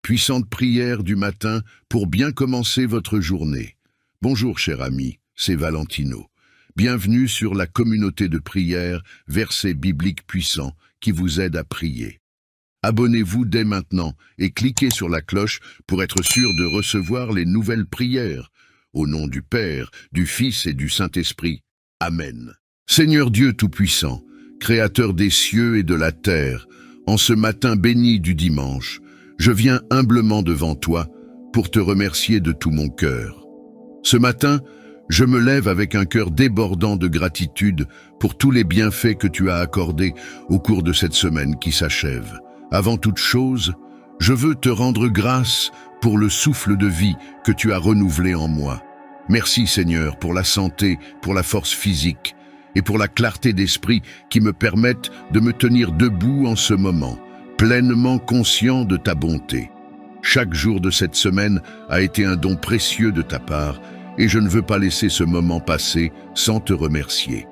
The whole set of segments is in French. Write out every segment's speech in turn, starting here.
puissante prière du matin pour bien commencer votre journée. Bonjour cher ami, c'est Valentino. Bienvenue sur la communauté de prière, versets bibliques puissants qui vous aident à prier. Abonnez-vous dès maintenant et cliquez sur la cloche pour être sûr de recevoir les nouvelles prières. Au nom du Père, du Fils et du Saint-Esprit. Amen. Seigneur Dieu Tout-Puissant, Créateur des cieux et de la terre, en ce matin béni du dimanche, je viens humblement devant toi pour te remercier de tout mon cœur. Ce matin, je me lève avec un cœur débordant de gratitude pour tous les bienfaits que tu as accordés au cours de cette semaine qui s'achève. Avant toute chose, je veux te rendre grâce pour le souffle de vie que tu as renouvelé en moi. Merci Seigneur pour la santé, pour la force physique et pour la clarté d'esprit qui me permettent de me tenir debout en ce moment, pleinement conscient de ta bonté. Chaque jour de cette semaine a été un don précieux de ta part et je ne veux pas laisser ce moment passer sans te remercier.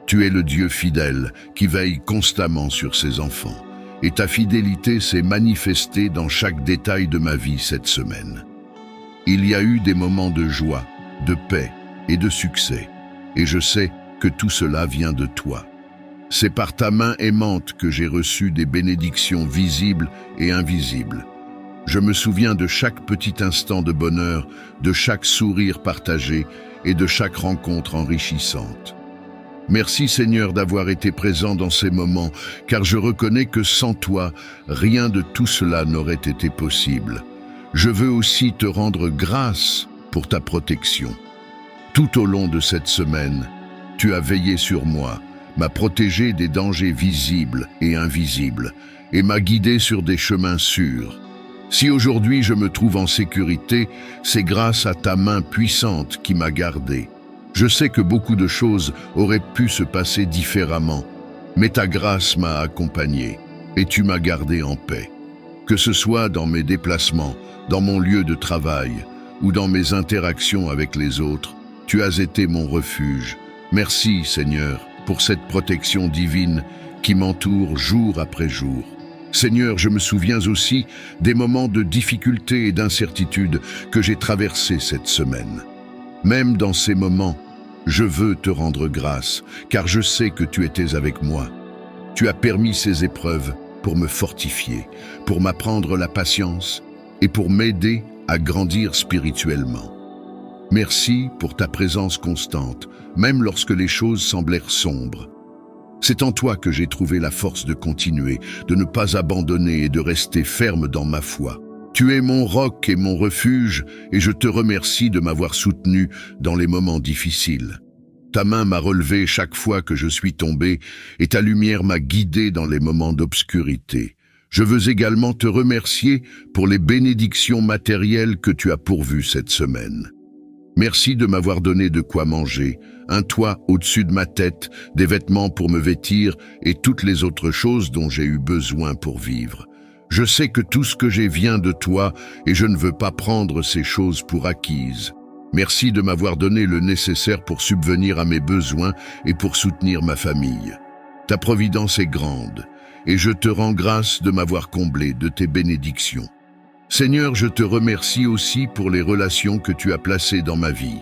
Tu es le Dieu fidèle qui veille constamment sur ses enfants et ta fidélité s'est manifestée dans chaque détail de ma vie cette semaine. Il y a eu des moments de joie, de paix et de succès et je sais que tout cela vient de toi. C'est par ta main aimante que j'ai reçu des bénédictions visibles et invisibles. Je me souviens de chaque petit instant de bonheur, de chaque sourire partagé et de chaque rencontre enrichissante. Merci Seigneur d'avoir été présent dans ces moments, car je reconnais que sans toi, rien de tout cela n'aurait été possible. Je veux aussi te rendre grâce pour ta protection. Tout au long de cette semaine, tu as veillé sur moi, m'a protégé des dangers visibles et invisibles, et m'a guidé sur des chemins sûrs. Si aujourd'hui je me trouve en sécurité, c'est grâce à ta main puissante qui m'a gardé. Je sais que beaucoup de choses auraient pu se passer différemment, mais ta grâce m'a accompagné, et tu m'as gardé en paix. Que ce soit dans mes déplacements, dans mon lieu de travail, ou dans mes interactions avec les autres, tu as été mon refuge. Merci, Seigneur, pour cette protection divine qui m'entoure jour après jour. Seigneur, je me souviens aussi des moments de difficulté et d'incertitude que j'ai traversés cette semaine. Même dans ces moments, je veux te rendre grâce, car je sais que tu étais avec moi. Tu as permis ces épreuves pour me fortifier, pour m'apprendre la patience et pour m'aider à grandir spirituellement. Merci pour ta présence constante, même lorsque les choses semblèrent sombres. C'est en toi que j'ai trouvé la force de continuer, de ne pas abandonner et de rester ferme dans ma foi. Tu es mon roc et mon refuge, et je te remercie de m'avoir soutenu dans les moments difficiles. Ta main m'a relevé chaque fois que je suis tombé, et ta lumière m'a guidé dans les moments d'obscurité. Je veux également te remercier pour les bénédictions matérielles que tu as pourvues cette semaine. Merci de m'avoir donné de quoi manger, un toit au-dessus de ma tête, des vêtements pour me vêtir et toutes les autres choses dont j'ai eu besoin pour vivre. Je sais que tout ce que j'ai vient de toi et je ne veux pas prendre ces choses pour acquises. Merci de m'avoir donné le nécessaire pour subvenir à mes besoins et pour soutenir ma famille. Ta providence est grande et je te rends grâce de m'avoir comblé de tes bénédictions. Seigneur, je te remercie aussi pour les relations que tu as placées dans ma vie.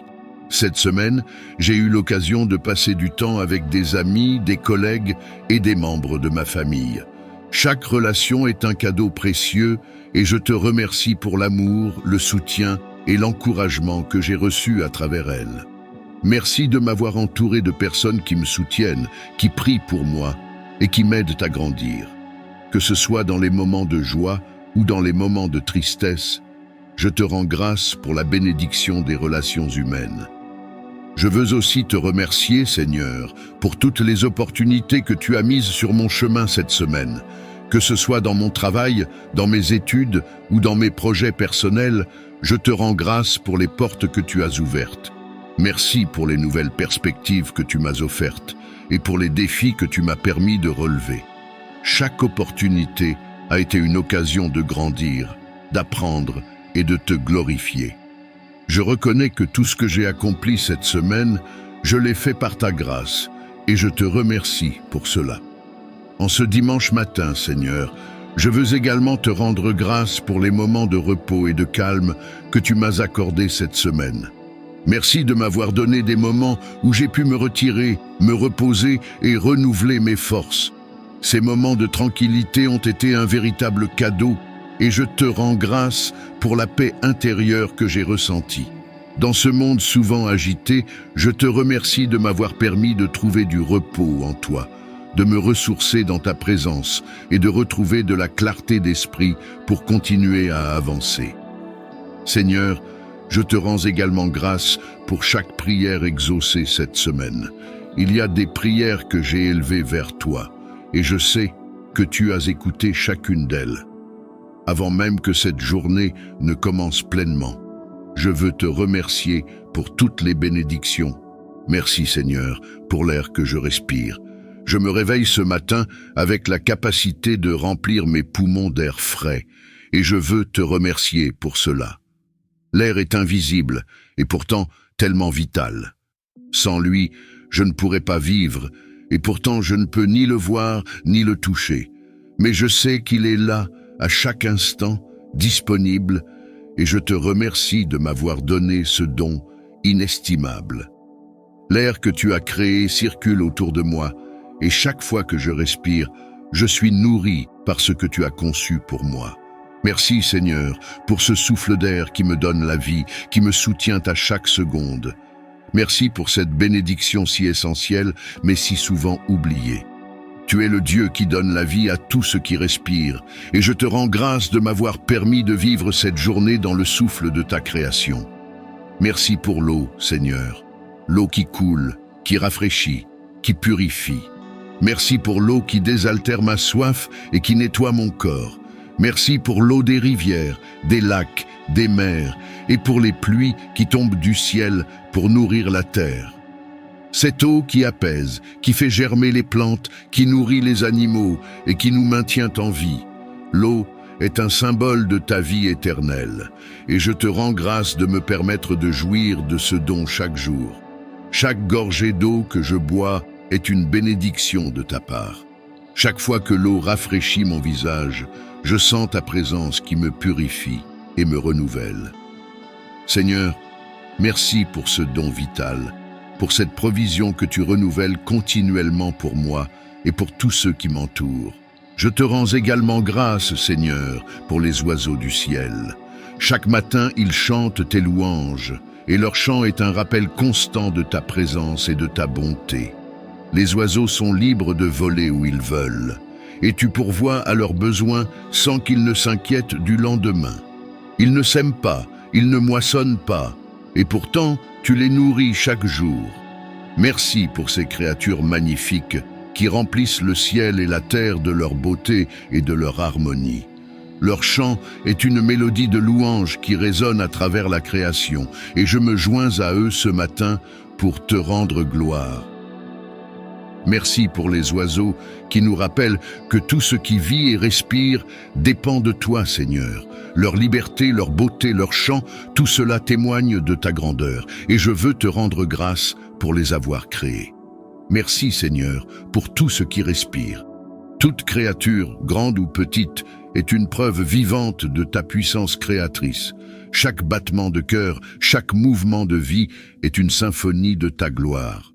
Cette semaine, j'ai eu l'occasion de passer du temps avec des amis, des collègues et des membres de ma famille. Chaque relation est un cadeau précieux et je te remercie pour l'amour, le soutien et l'encouragement que j'ai reçus à travers elles. Merci de m'avoir entouré de personnes qui me soutiennent, qui prient pour moi et qui m'aident à grandir. Que ce soit dans les moments de joie ou dans les moments de tristesse, je te rends grâce pour la bénédiction des relations humaines. Je veux aussi te remercier, Seigneur, pour toutes les opportunités que tu as mises sur mon chemin cette semaine. Que ce soit dans mon travail, dans mes études ou dans mes projets personnels, je te rends grâce pour les portes que tu as ouvertes. Merci pour les nouvelles perspectives que tu m'as offertes et pour les défis que tu m'as permis de relever. Chaque opportunité a été une occasion de grandir, d'apprendre et de te glorifier. Je reconnais que tout ce que j'ai accompli cette semaine, je l'ai fait par ta grâce et je te remercie pour cela. En ce dimanche matin, Seigneur, Je veux également te rendre grâce pour les moments de repos et de calme que tu m'as accordés cette semaine. Merci de m'avoir donné des moments où j'ai pu me retirer, me reposer et renouveler mes forces. Ces moments de tranquillité ont été un véritable cadeau et je te rends grâce pour la paix intérieure que j'ai ressentie. Dans ce monde souvent agité, je te remercie de m'avoir permis de trouver du repos en toi, de me ressourcer dans ta présence et de retrouver de la clarté d'esprit pour continuer à avancer. Seigneur, je te rends également grâce pour chaque prière exaucée cette semaine. Il y a des prières que j'ai élevées vers toi, et je sais que tu as écouté chacune d'elles. Avant même que cette journée ne commence pleinement, je veux te remercier pour toutes les bénédictions. Merci Seigneur pour l'air que je respire. Je me réveille ce matin avec la capacité de remplir mes poumons d'air frais, et je veux te remercier pour cela. L'air est invisible et pourtant tellement vital. Sans lui, je ne pourrais pas vivre et pourtant je ne peux ni le voir ni le toucher. Mais je sais qu'il est là, à chaque instant, disponible, et je te remercie de m'avoir donné ce don inestimable. L'air que tu as créé circule autour de moi et chaque fois que je respire, je suis nourri par ce que tu as conçu pour moi. Merci Seigneur pour ce souffle d'air qui me donne la vie, qui me soutient à chaque seconde. Merci pour cette bénédiction si essentielle, mais si souvent oubliée. Tu es le Dieu qui donne la vie à tout ce qui respire, et je te rends grâce de m'avoir permis de vivre cette journée dans le souffle de ta création. Merci pour l'eau, Seigneur, l'eau qui coule, qui rafraîchit, qui purifie. Merci pour l'eau qui désaltère ma soif et qui nettoie mon corps. Merci pour l'eau des rivières, des lacs, des mers et pour les pluies qui tombent du ciel pour nourrir la terre. Cette eau qui apaise, qui fait germer les plantes, qui nourrit les animaux et qui nous maintient en vie. L'eau est un symbole de ta vie éternelle et je te rends grâce de me permettre de jouir de ce don chaque jour. Chaque gorgée d'eau que je bois est une bénédiction de ta part. Chaque fois que l'eau rafraîchit mon visage, je sens ta présence qui me purifie et me renouvelle. Seigneur, merci pour ce don vital, pour cette provision que tu renouvelles continuellement pour moi et pour tous ceux qui m'entourent. Je te rends également grâce, Seigneur, pour les oiseaux du ciel. Chaque matin, ils chantent tes louanges, et leur chant est un rappel constant de ta présence et de ta bonté. Les oiseaux sont libres de voler où ils veulent, et tu pourvois à leurs besoins sans qu'ils ne s'inquiètent du lendemain. Ils ne sèment pas, ils ne moissonnent pas, et pourtant tu les nourris chaque jour. Merci pour ces créatures magnifiques qui remplissent le ciel et la terre de leur beauté et de leur harmonie. Leur chant est une mélodie de louange qui résonne à travers la création, et je me joins à eux ce matin pour te rendre gloire. Merci pour les oiseaux qui nous rappellent que tout ce qui vit et respire dépend de toi, Seigneur. Leur liberté, leur beauté, leur chant, tout cela témoigne de ta grandeur, et je veux te rendre grâce pour les avoir créés. Merci, Seigneur, pour tout ce qui respire. Toute créature, grande ou petite, est une preuve vivante de ta puissance créatrice. Chaque battement de cœur, chaque mouvement de vie est une symphonie de ta gloire.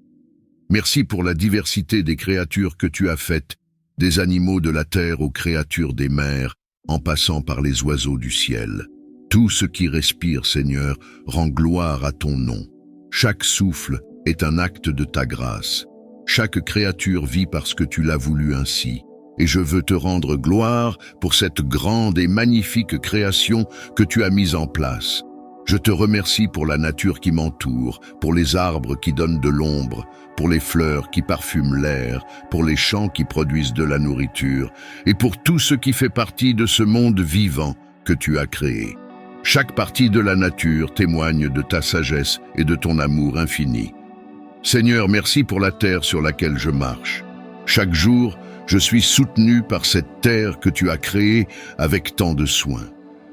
Merci pour la diversité des créatures que tu as faites, des animaux de la terre aux créatures des mers, en passant par les oiseaux du ciel. Tout ce qui respire, Seigneur, rend gloire à ton nom. Chaque souffle est un acte de ta grâce. Chaque créature vit parce que tu l'as voulu ainsi. Et je veux te rendre gloire pour cette grande et magnifique création que tu as mise en place. Je te remercie pour la nature qui m'entoure, pour les arbres qui donnent de l'ombre, pour les fleurs qui parfument l'air, pour les champs qui produisent de la nourriture, et pour tout ce qui fait partie de ce monde vivant que tu as créé. Chaque partie de la nature témoigne de ta sagesse et de ton amour infini. Seigneur, merci pour la terre sur laquelle je marche. Chaque jour, je suis soutenu par cette terre que tu as créée avec tant de soin.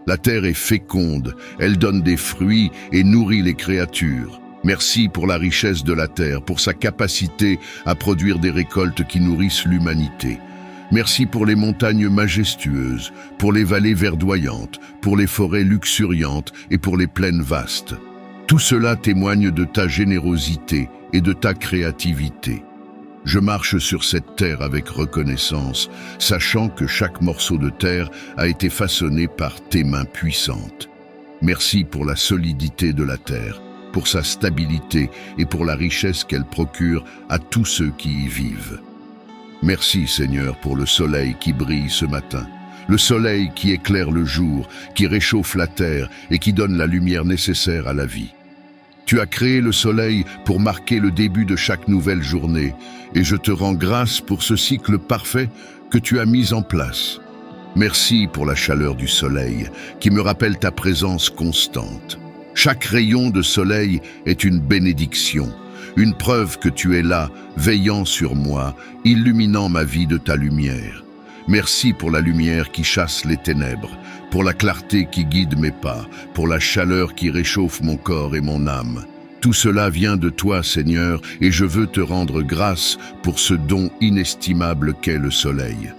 La terre est féconde, elle donne des fruits et nourrit les créatures. Merci pour la richesse de la terre, pour sa capacité à produire des récoltes qui nourrissent l'humanité. Merci pour les montagnes majestueuses, pour les vallées verdoyantes, pour les forêts luxuriantes et pour les plaines vastes. Tout cela témoigne de ta générosité et de ta créativité. Je marche sur cette terre avec reconnaissance, sachant que chaque morceau de terre a été façonné par tes mains puissantes. Merci pour la solidité de la terre, pour sa stabilité et pour la richesse qu'elle procure à tous ceux qui y vivent. Merci Seigneur pour le soleil qui brille ce matin, le soleil qui éclaire le jour, qui réchauffe la terre et qui donne la lumière nécessaire à la vie. Tu as créé le soleil pour marquer le début de chaque nouvelle journée et je te rends grâce pour ce cycle parfait que tu as mis en place. Merci pour la chaleur du soleil qui me rappelle ta présence constante. Chaque rayon de soleil est une bénédiction, une preuve que tu es là, veillant sur moi, illuminant ma vie de ta lumière. Merci pour la lumière qui chasse les ténèbres, pour la clarté qui guide mes pas, pour la chaleur qui réchauffe mon corps et mon âme. Tout cela vient de toi, Seigneur, et je veux te rendre grâce pour ce don inestimable qu'est le soleil.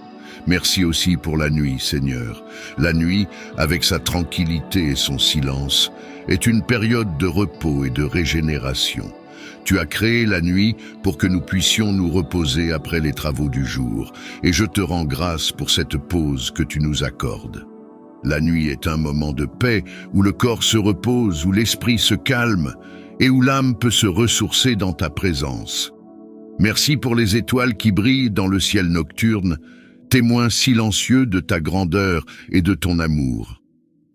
Merci aussi pour la nuit, Seigneur. La nuit, avec sa tranquillité et son silence, est une période de repos et de régénération. Tu as créé la nuit pour que nous puissions nous reposer après les travaux du jour, et je te rends grâce pour cette pause que tu nous accordes. La nuit est un moment de paix où le corps se repose, où l'esprit se calme et où l'âme peut se ressourcer dans ta présence. Merci pour les étoiles qui brillent dans le ciel nocturne, témoins silencieux de ta grandeur et de ton amour.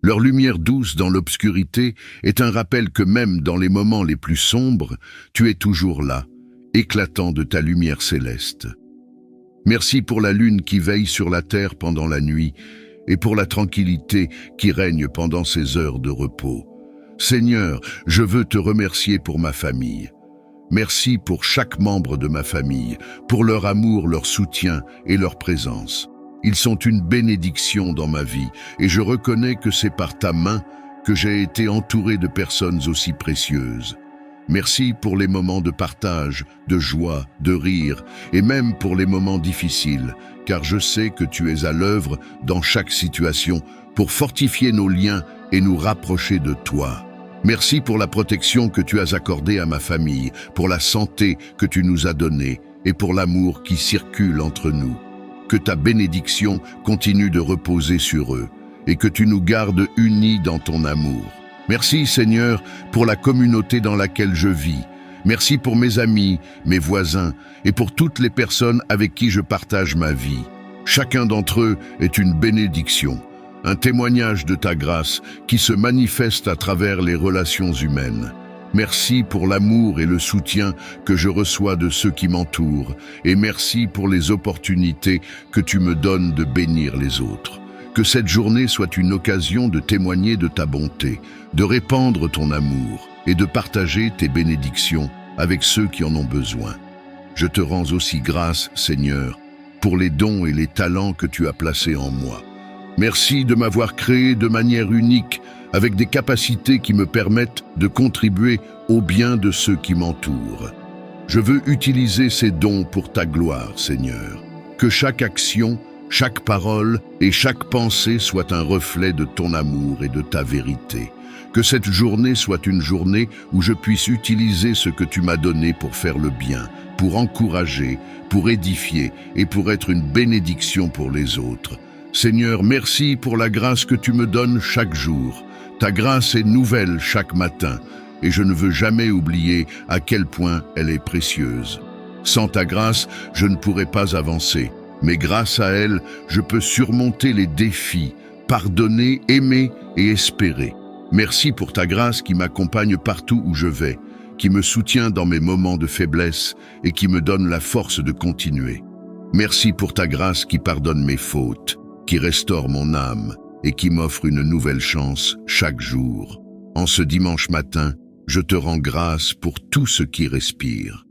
Leur lumière douce dans l'obscurité est un rappel que même dans les moments les plus sombres, tu es toujours là, éclatant de ta lumière céleste. Merci pour la lune qui veille sur la terre pendant la nuit et pour la tranquillité qui règne pendant ces heures de repos. Seigneur, je veux te remercier pour ma famille. Merci pour chaque membre de ma famille, pour leur amour, leur soutien et leur présence. Ils sont une bénédiction dans ma vie et je reconnais que c'est par ta main que j'ai été entouré de personnes aussi précieuses. Merci pour les moments de partage, de joie, de rire et même pour les moments difficiles, car je sais que tu es à l'œuvre dans chaque situation pour fortifier nos liens et nous rapprocher de toi. Merci pour la protection que tu as accordée à ma famille, pour la santé que tu nous as donnée et pour l'amour qui circule entre nous. Que ta bénédiction continue de reposer sur eux et que tu nous gardes unis dans ton amour. Merci Seigneur pour la communauté dans laquelle je vis. Merci pour mes amis, mes voisins et pour toutes les personnes avec qui je partage ma vie. Chacun d'entre eux est une bénédiction, un témoignage de ta grâce qui se manifeste à travers les relations humaines. Merci pour l'amour et le soutien que je reçois de ceux qui m'entourent et merci pour les opportunités que tu me donnes de bénir les autres. Que cette journée soit une occasion de témoigner de ta bonté, de répandre ton amour et de partager tes bénédictions avec ceux qui en ont besoin. Je te rends aussi grâce, Seigneur, pour les dons et les talents que tu as placés en moi. Merci de m'avoir créé de manière unique, avec des capacités qui me permettent de contribuer au bien de ceux qui m'entourent. Je veux utiliser ces dons pour ta gloire, Seigneur. Que chaque action, chaque parole et chaque pensée soit un reflet de ton amour et de ta vérité. Que cette journée soit une journée où je puisse utiliser ce que tu m'as donné pour faire le bien, pour encourager, pour édifier et pour être une bénédiction pour les autres. Seigneur, merci pour la grâce que tu me donnes chaque jour. Ta grâce est nouvelle chaque matin et je ne veux jamais oublier à quel point elle est précieuse. Sans ta grâce, je ne pourrais pas avancer, mais grâce à elle, je peux surmonter les défis, pardonner, aimer et espérer. Merci pour ta grâce qui m'accompagne partout où je vais, qui me soutient dans mes moments de faiblesse et qui me donne la force de continuer. Merci pour ta grâce qui pardonne mes fautes, qui restaure mon âme et qui m'offre une nouvelle chance chaque jour. En ce dimanche matin, je te rends grâce pour tout ce qui respire.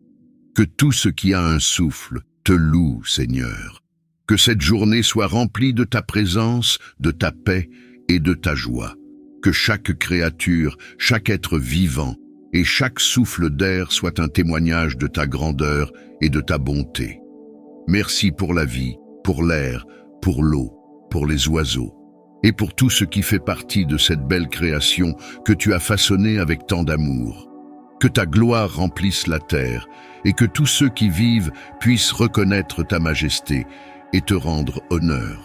Que tout ce qui a un souffle te loue, Seigneur. Que cette journée soit remplie de ta présence, de ta paix et de ta joie. Que chaque créature, chaque être vivant et chaque souffle d'air soit un témoignage de ta grandeur et de ta bonté. Merci pour la vie, pour l'air, pour l'eau, pour les oiseaux, et pour tout ce qui fait partie de cette belle création que tu as façonnée avec tant d'amour. Que ta gloire remplisse la terre, et que tous ceux qui vivent puissent reconnaître ta majesté et te rendre honneur.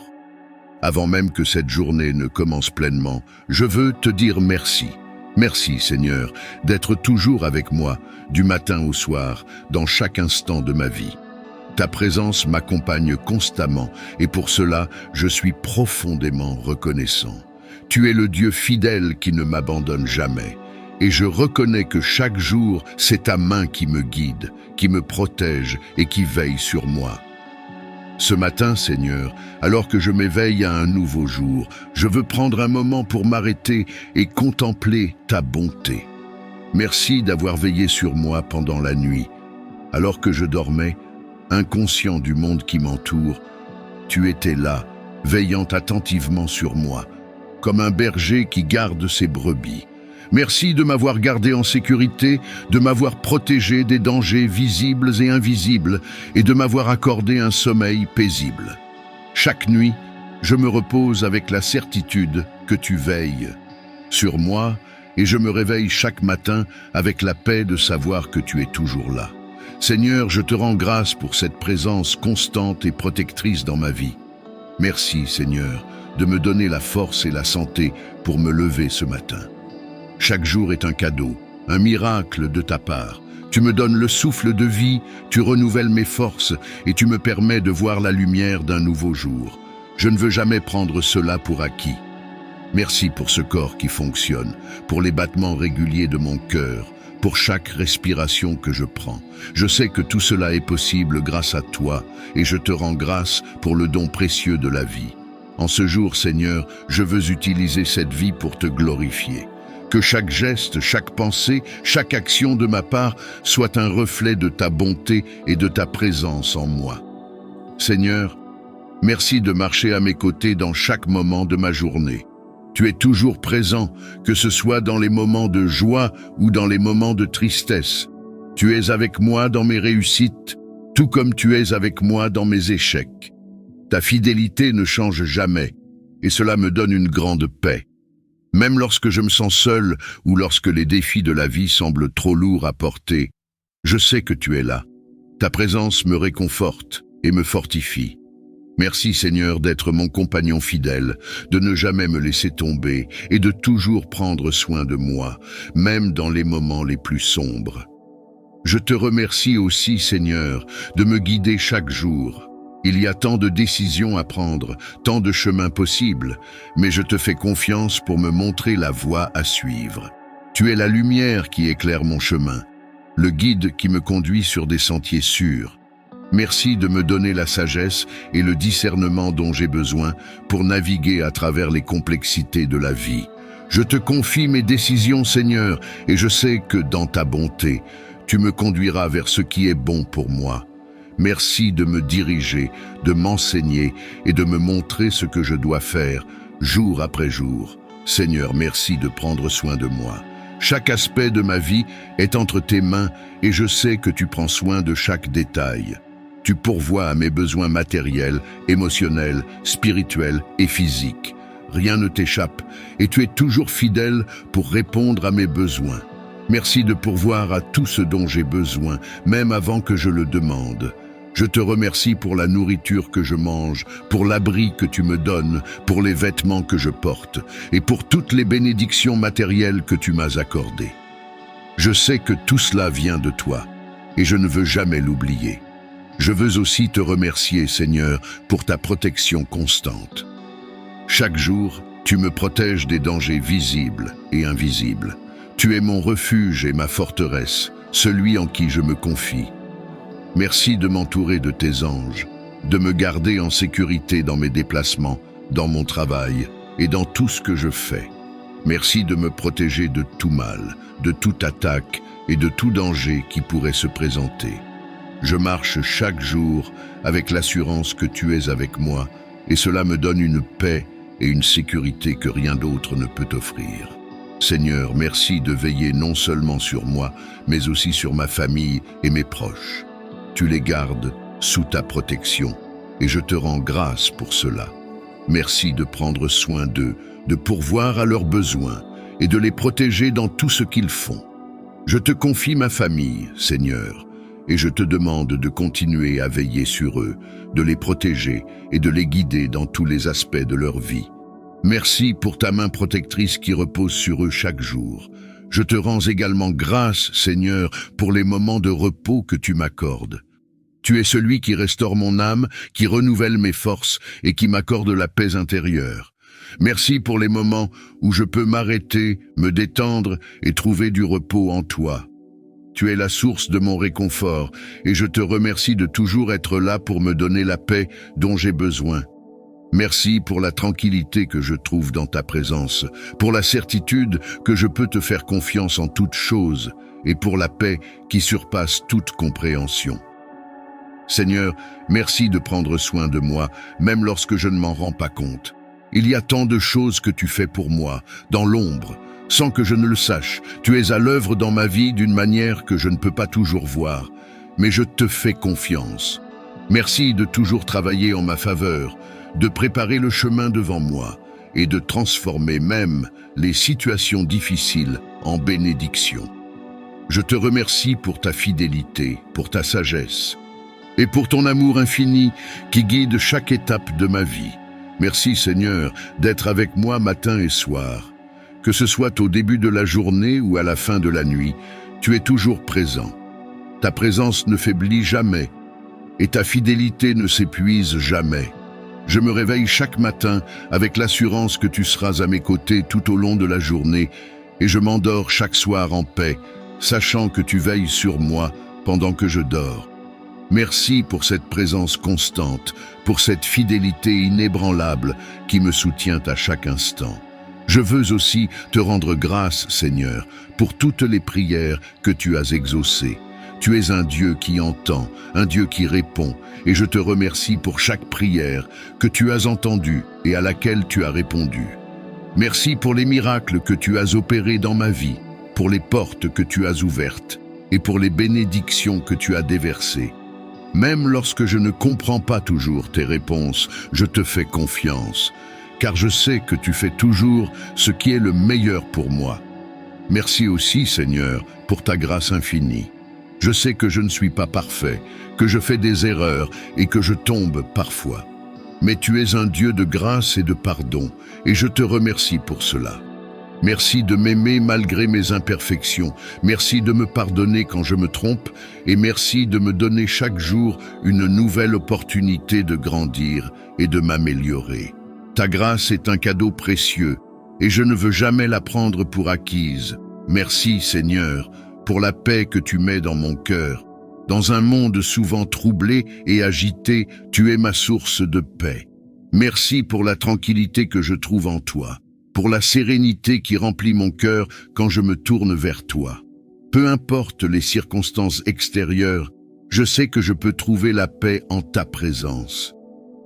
Avant même que cette journée ne commence pleinement, je veux te dire merci. Merci, Seigneur, d'être toujours avec moi, du matin au soir, dans chaque instant de ma vie. Ta présence m'accompagne constamment, et pour cela, je suis profondément reconnaissant. Tu es le Dieu fidèle qui ne m'abandonne jamais. Et je reconnais que chaque jour, c'est ta main qui me guide, qui me protège et qui veille sur moi. Ce matin, Seigneur, alors que je m'éveille à un nouveau jour, je veux prendre un moment pour m'arrêter et contempler ta bonté. Merci d'avoir veillé sur moi pendant la nuit. Alors que je dormais, inconscient du monde qui m'entoure, tu étais là, veillant attentivement sur moi, comme un berger qui garde ses brebis. Merci de m'avoir gardé en sécurité, de m'avoir protégé des dangers visibles et invisibles, et de m'avoir accordé un sommeil paisible. Chaque nuit, je me repose avec la certitude que tu veilles sur moi, et je me réveille chaque matin avec la paix de savoir que tu es toujours là. Seigneur, je te rends grâce pour cette présence constante et protectrice dans ma vie. Merci, Seigneur, de me donner la force et la santé pour me lever ce matin. Chaque jour est un cadeau, un miracle de ta part. Tu me donnes le souffle de vie, tu renouvelles mes forces et tu me permets de voir la lumière d'un nouveau jour. Je ne veux jamais prendre cela pour acquis. Merci pour ce corps qui fonctionne, pour les battements réguliers de mon cœur, pour chaque respiration que je prends. Je sais que tout cela est possible grâce à toi et je te rends grâce pour le don précieux de la vie. En ce jour, Seigneur, je veux utiliser cette vie pour te glorifier. Que chaque geste, chaque pensée, chaque action de ma part soit un reflet de ta bonté et de ta présence en moi. Seigneur, merci de marcher à mes côtés dans chaque moment de ma journée. Tu es toujours présent, que ce soit dans les moments de joie ou dans les moments de tristesse. Tu es avec moi dans mes réussites, tout comme tu es avec moi dans mes échecs. Ta fidélité ne change jamais, et cela me donne une grande paix. Même lorsque je me sens seul ou lorsque les défis de la vie semblent trop lourds à porter, je sais que tu es là. Ta présence me réconforte et me fortifie. Merci Seigneur d'être mon compagnon fidèle, de ne jamais me laisser tomber et de toujours prendre soin de moi, même dans les moments les plus sombres. Je te remercie aussi Seigneur de me guider chaque jour. Il y a tant de décisions à prendre, tant de chemins possibles, mais je te fais confiance pour me montrer la voie à suivre. Tu es la lumière qui éclaire mon chemin, le guide qui me conduit sur des sentiers sûrs. Merci de me donner la sagesse et le discernement dont j'ai besoin pour naviguer à travers les complexités de la vie. Je te confie mes décisions, Seigneur, et je sais que dans ta bonté, tu me conduiras vers ce qui est bon pour moi. Merci de me diriger, de m'enseigner et de me montrer ce que je dois faire, jour après jour. Seigneur, merci de prendre soin de moi. Chaque aspect de ma vie est entre tes mains et je sais que tu prends soin de chaque détail. Tu pourvois à mes besoins matériels, émotionnels, spirituels et physiques. Rien ne t'échappe et tu es toujours fidèle pour répondre à mes besoins. Merci de pourvoir à tout ce dont j'ai besoin, même avant que je le demande. Je te remercie pour la nourriture que je mange, pour l'abri que tu me donnes, pour les vêtements que je porte, et pour toutes les bénédictions matérielles que tu m'as accordées. Je sais que tout cela vient de toi, et je ne veux jamais l'oublier. Je veux aussi te remercier, Seigneur, pour ta protection constante. Chaque jour, tu me protèges des dangers visibles et invisibles. Tu es mon refuge et ma forteresse, celui en qui je me confie. Merci de m'entourer de tes anges, de me garder en sécurité dans mes déplacements, dans mon travail et dans tout ce que je fais. Merci de me protéger de tout mal, de toute attaque et de tout danger qui pourrait se présenter. Je marche chaque jour avec l'assurance que tu es avec moi et cela me donne une paix et une sécurité que rien d'autre ne peut offrir. Seigneur, merci de veiller non seulement sur moi, mais aussi sur ma famille et mes proches. Tu les gardes sous ta protection et je te rends grâce pour cela. Merci de prendre soin d'eux, de pourvoir à leurs besoins et de les protéger dans tout ce qu'ils font. Je te confie ma famille, Seigneur, et je te demande de continuer à veiller sur eux, de les protéger et de les guider dans tous les aspects de leur vie. Merci pour ta main protectrice qui repose sur eux chaque jour. Je te rends également grâce, Seigneur, pour les moments de repos que tu m'accordes. Tu es celui qui restaure mon âme, qui renouvelle mes forces et qui m'accorde la paix intérieure. Merci pour les moments où je peux m'arrêter, me détendre et trouver du repos en toi. Tu es la source de mon réconfort et je te remercie de toujours être là pour me donner la paix dont j'ai besoin. Merci pour la tranquillité que je trouve dans ta présence, pour la certitude que je peux te faire confiance en toutes choses et pour la paix qui surpasse toute compréhension. Seigneur, merci de prendre soin de moi, même lorsque je ne m'en rends pas compte. Il y a tant de choses que tu fais pour moi, dans l'ombre, sans que je ne le sache. Tu es à l'œuvre dans ma vie d'une manière que je ne peux pas toujours voir, mais je te fais confiance. Merci de toujours travailler en ma faveur, de préparer le chemin devant moi et de transformer même les situations difficiles en bénédictions. Je te remercie pour ta fidélité, pour ta sagesse et pour ton amour infini qui guide chaque étape de ma vie. Merci Seigneur d'être avec moi matin et soir. Que ce soit au début de la journée ou à la fin de la nuit, tu es toujours présent. Ta présence ne faiblit jamais et ta fidélité ne s'épuise jamais. Je me réveille chaque matin avec l'assurance que tu seras à mes côtés tout au long de la journée et je m'endors chaque soir en paix, sachant que tu veilles sur moi pendant que je dors. Merci pour cette présence constante, pour cette fidélité inébranlable qui me soutient à chaque instant. Je veux aussi te rendre grâce, Seigneur, pour toutes les prières que tu as exaucées. Tu es un Dieu qui entend, un Dieu qui répond, et je te remercie pour chaque prière que tu as entendue et à laquelle tu as répondu. Merci pour les miracles que tu as opérés dans ma vie, pour les portes que tu as ouvertes et pour les bénédictions que tu as déversées. Même lorsque je ne comprends pas toujours tes réponses, je te fais confiance, car je sais que tu fais toujours ce qui est le meilleur pour moi. Merci aussi, Seigneur, pour ta grâce infinie. Je sais que je ne suis pas parfait, que je fais des erreurs et que je tombe parfois. Mais tu es un Dieu de grâce et de pardon, et je te remercie pour cela. Merci de m'aimer malgré mes imperfections, merci de me pardonner quand je me trompe, et merci de me donner chaque jour une nouvelle opportunité de grandir et de m'améliorer. Ta grâce est un cadeau précieux, et je ne veux jamais la prendre pour acquise. Merci, Seigneur, pour la paix que tu mets dans mon cœur. Dans un monde souvent troublé et agité, tu es ma source de paix. Merci pour la tranquillité que je trouve en toi, pour la sérénité qui remplit mon cœur quand je me tourne vers toi. Peu importe les circonstances extérieures, je sais que je peux trouver la paix en ta présence.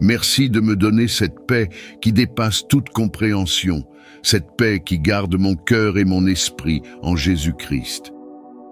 Merci de me donner cette paix qui dépasse toute compréhension, cette paix qui garde mon cœur et mon esprit en Jésus-Christ.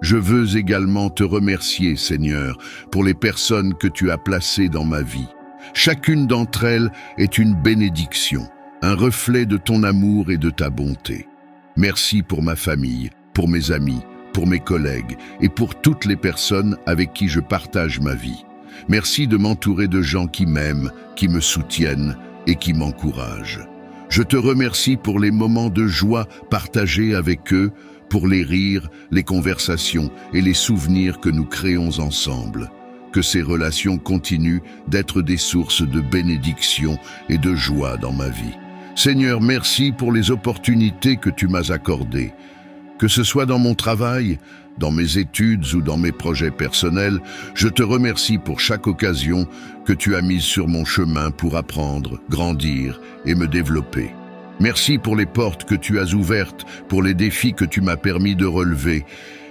Je veux également te remercier, Seigneur, pour les personnes que tu as placées dans ma vie. Chacune d'entre elles est une bénédiction, un reflet de ton amour et de ta bonté. Merci pour ma famille, pour mes amis, pour mes collègues et pour toutes les personnes avec qui je partage ma vie. Merci de m'entourer de gens qui m'aiment, qui me soutiennent et qui m'encouragent. Je te remercie pour les moments de joie partagés avec eux, pour les rires, les conversations et les souvenirs que nous créons ensemble. Que ces relations continuent d'être des sources de bénédiction et de joie dans ma vie. Seigneur, merci pour les opportunités que tu m'as accordées. Que ce soit dans mon travail, dans mes études ou dans mes projets personnels, je te remercie pour chaque occasion que tu as mise sur mon chemin pour apprendre, grandir et me développer. Merci pour les portes que tu as ouvertes, pour les défis que tu m'as permis de relever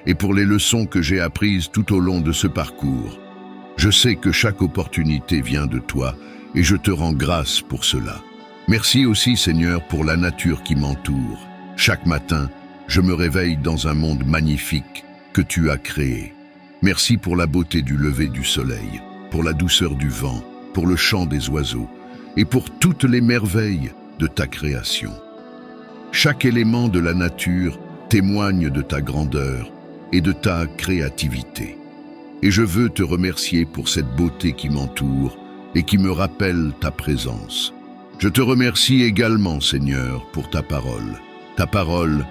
et pour les leçons que j'ai apprises tout au long de ce parcours. Je sais que chaque opportunité vient de toi et je te rends grâce pour cela. Merci aussi, Seigneur, pour la nature qui m'entoure. Chaque matin, je me réveille dans un monde magnifique que tu as créé. Merci pour la beauté du lever du soleil, pour la douceur du vent pour le chant des oiseaux et pour toutes les merveilles de ta création. Chaque élément de la nature témoigne de ta grandeur et de ta créativité. Et je veux te remercier pour cette beauté qui m'entoure et qui me rappelle ta présence. Je te remercie également, Seigneur, pour ta parole. Ta parole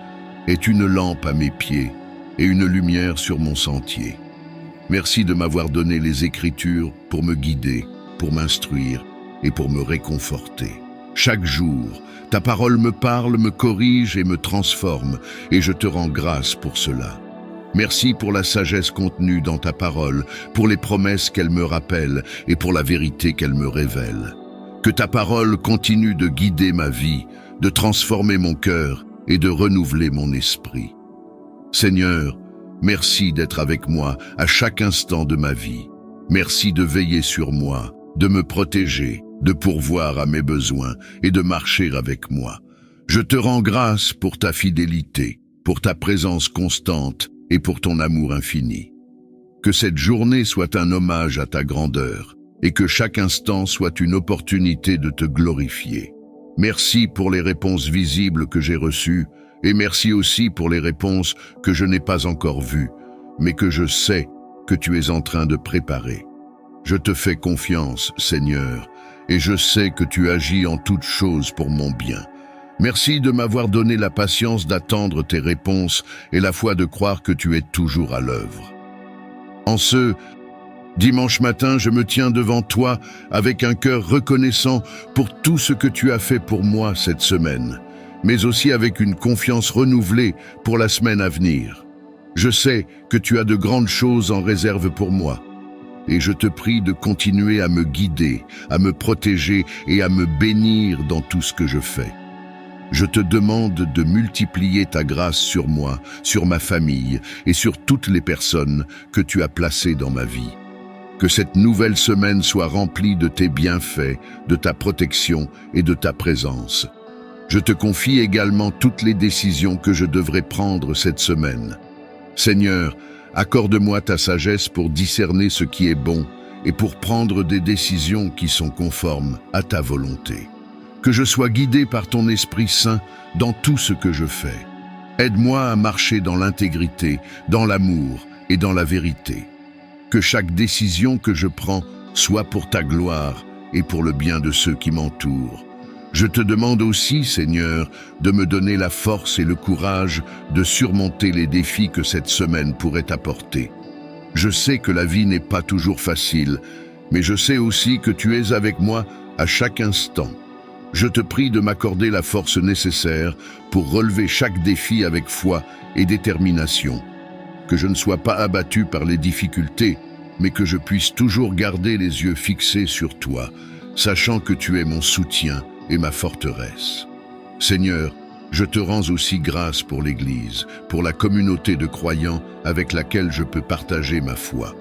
est une lampe à mes pieds et une lumière sur mon sentier. Merci de m'avoir donné les Écritures pour me guider, pour m'instruire et pour me réconforter. Chaque jour, ta parole me parle, me corrige et me transforme, et je te rends grâce pour cela. Merci pour la sagesse contenue dans ta parole, pour les promesses qu'elle me rappelle et pour la vérité qu'elle me révèle. Que ta parole continue de guider ma vie, de transformer mon cœur et de renouveler mon esprit. Seigneur, merci d'être avec moi à chaque instant de ma vie. Merci de veiller sur moi, de me protéger, de pourvoir à mes besoins et de marcher avec moi. Je te rends grâce pour ta fidélité, pour ta présence constante et pour ton amour infini. Que cette journée soit un hommage à ta grandeur et que chaque instant soit une opportunité de te glorifier. Merci pour les réponses visibles que j'ai reçues et merci aussi pour les réponses que je n'ai pas encore vues, mais que je sais que tu es en train de préparer. Je te fais confiance, Seigneur, et je sais que tu agis en toutes choses pour mon bien. Merci de m'avoir donné la patience d'attendre tes réponses et la foi de croire que tu es toujours à l'œuvre. En ce dimanche matin, je me tiens devant toi avec un cœur reconnaissant pour tout ce que tu as fait pour moi cette semaine, mais aussi avec une confiance renouvelée pour la semaine à venir. Je sais que tu as de grandes choses en réserve pour moi. Et je te prie de continuer à me guider, à me protéger et à me bénir dans tout ce que je fais. Je te demande de multiplier ta grâce sur moi, sur ma famille et sur toutes les personnes que tu as placées dans ma vie. Que cette nouvelle semaine soit remplie de tes bienfaits, de ta protection et de ta présence. Je te confie également toutes les décisions que je devrais prendre cette semaine. Seigneur, accorde-moi ta sagesse pour discerner ce qui est bon et pour prendre des décisions qui sont conformes à ta volonté. Que je sois guidé par ton Esprit Saint dans tout ce que je fais. Aide-moi à marcher dans l'intégrité, dans l'amour et dans la vérité. Que chaque décision que je prends soit pour ta gloire et pour le bien de ceux qui m'entourent. Je te demande aussi, Seigneur, de me donner la force et le courage de surmonter les défis que cette semaine pourrait apporter. Je sais que la vie n'est pas toujours facile, mais je sais aussi que tu es avec moi à chaque instant. Je te prie de m'accorder la force nécessaire pour relever chaque défi avec foi et détermination. Que je ne sois pas abattu par les difficultés, mais que je puisse toujours garder les yeux fixés sur toi, sachant que tu es mon soutien et ma forteresse. Seigneur, je te rends aussi grâce pour l'Église, pour la communauté de croyants avec laquelle je peux partager ma foi.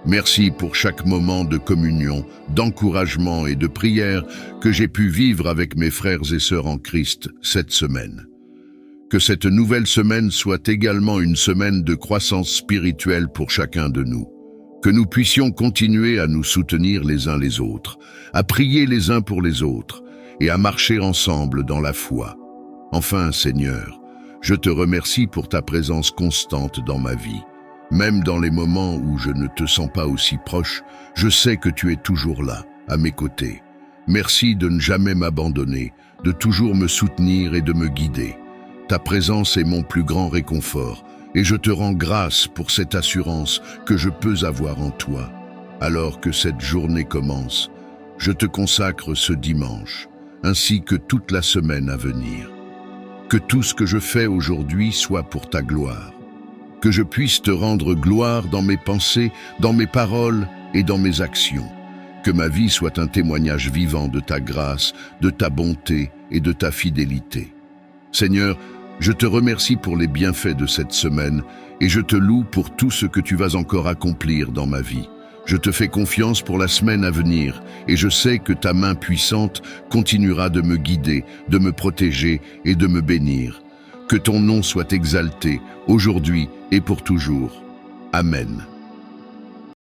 Merci pour chaque moment de communion, d'encouragement et de prière que j'ai pu vivre avec mes frères et sœurs en Christ cette semaine. Que cette nouvelle semaine soit également une semaine de croissance spirituelle pour chacun de nous. Que nous puissions continuer à nous soutenir les uns les autres, à prier les uns pour les autres et à marcher ensemble dans la foi. Enfin, Seigneur, je te remercie pour ta présence constante dans ma vie. Même dans les moments où je ne te sens pas aussi proche, je sais que tu es toujours là, à mes côtés. Merci de ne jamais m'abandonner, de toujours me soutenir et de me guider. Ta présence est mon plus grand réconfort, et je te rends grâce pour cette assurance que je peux avoir en toi. Alors que cette journée commence, je te consacre ce dimanche, ainsi que toute la semaine à venir. Que tout ce que je fais aujourd'hui soit pour ta gloire. Que je puisse te rendre gloire dans mes pensées, dans mes paroles et dans mes actions. Que ma vie soit un témoignage vivant de ta grâce, de ta bonté et de ta fidélité. Seigneur, je te remercie pour les bienfaits de cette semaine et je te loue pour tout ce que tu vas encore accomplir dans ma vie. Je te fais confiance pour la semaine à venir et je sais que ta main puissante continuera de me guider, de me protéger et de me bénir. Que ton nom soit exalté, aujourd'hui et pour toujours. Amen.